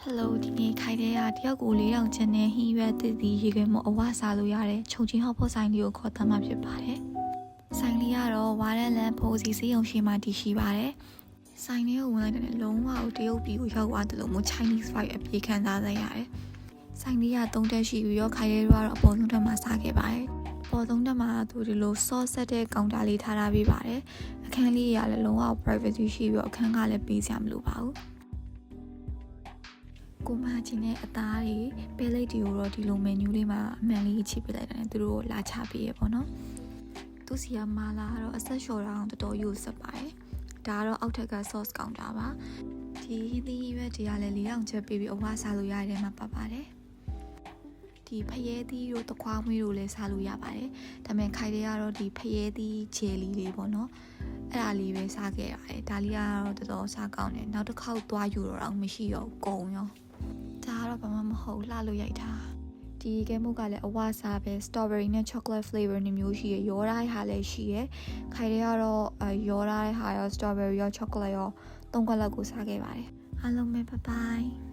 Hello ဒီနေ့ခိုင်တဲ့တယောက်ကို4000ကျန်တဲ့ဟင်းရွက်သစ်သီးရေခဲမို့အဝစားလို့ရတယ်ခြုံချင်းဟော့ဖို့ဆိုင်လေးကိုခေါ်သမ်းမှာဖြစ်ပါတယ်ဆိုင်လေးကတော့ဝါရက်လန်ဖိုးစီစေးရုံရှိမှတည်ရှိပါတယ်ဆိုင်လေးကိုဝင်လိုက်တဲ့လုံးဝတရုတ်ပြည်ကိုရောက်သွားတယ်လို့မို့ Chinese vibe အပြေခံစားရရတယ်ဆိုင်လေးက3တက်ရှိပြီးတော့ခိုင်တဲ့ကတော့အပေါ်ဆုံးတက်မှာစားခဲ့ပါတယ်ပေါ်ဆုံးတက်မှာသူဒီလို sauce ဆက်တဲ့ကောင်တာလေးထားပေးပါတယ်အခန်းလေးကလည်းလုံးဝ privacy ရှိပြီးတော့အခန်းကလည်းပေးစရာမလိုပါဘူးကိုမချင်းနဲ့အသားတွေပဲလိတ်တွေကိုတော့ဒီလို menu လေးမှာအမှန်လေးချိပေးလိုက်တယ်သူတို့လာချပေးရပေါ့နော်သူစီကမာလာကတော့အဆက်လျှော်တာအောင်တော်တော်ယူဆက်ပါတယ်ဒါကတော့အောက်ထက်က sauce ကောင်တာပါဒီဟင်းသီးရွက်တွေကလည်း4000ချက်ပေးပြီးအဝစားလို့ရတဲ့မှာပါပါတယ်ဒီဖရဲသီးတို့တခွားမွေးတို့လည်းစားလို့ရပါတယ်ဒါပေမဲ့ခိုင်တွေကတော့ဒီဖရဲသီးဂျယ်လီလေးပေါ့နော်အဲ့ဒါလေးပဲစားခဲ့ရတယ်ဒါလေးကတော့တော်တော်စားကောင်းတယ်နောက်တစ်ခေါက်သွားယူတော့မရှိတော့ကုန်ရောဒါကတော့ဘာမှမဟုတ်လှလို့ရိုက်တာဒီကဲမုတ်ကလည်းအဝစားပဲ strawberry နဲ့ chocolate flavor နှစ်မျိုးရှိရရောထားတဲ့ဟာလည်းရှိရခိုင်တွေကတော့ရောထားတဲ့ဟာရော strawberry ရော chocolate ရော3ခွက်လောက်ကိုစားခဲ့ပါတယ်အားလုံးပဲ bye bye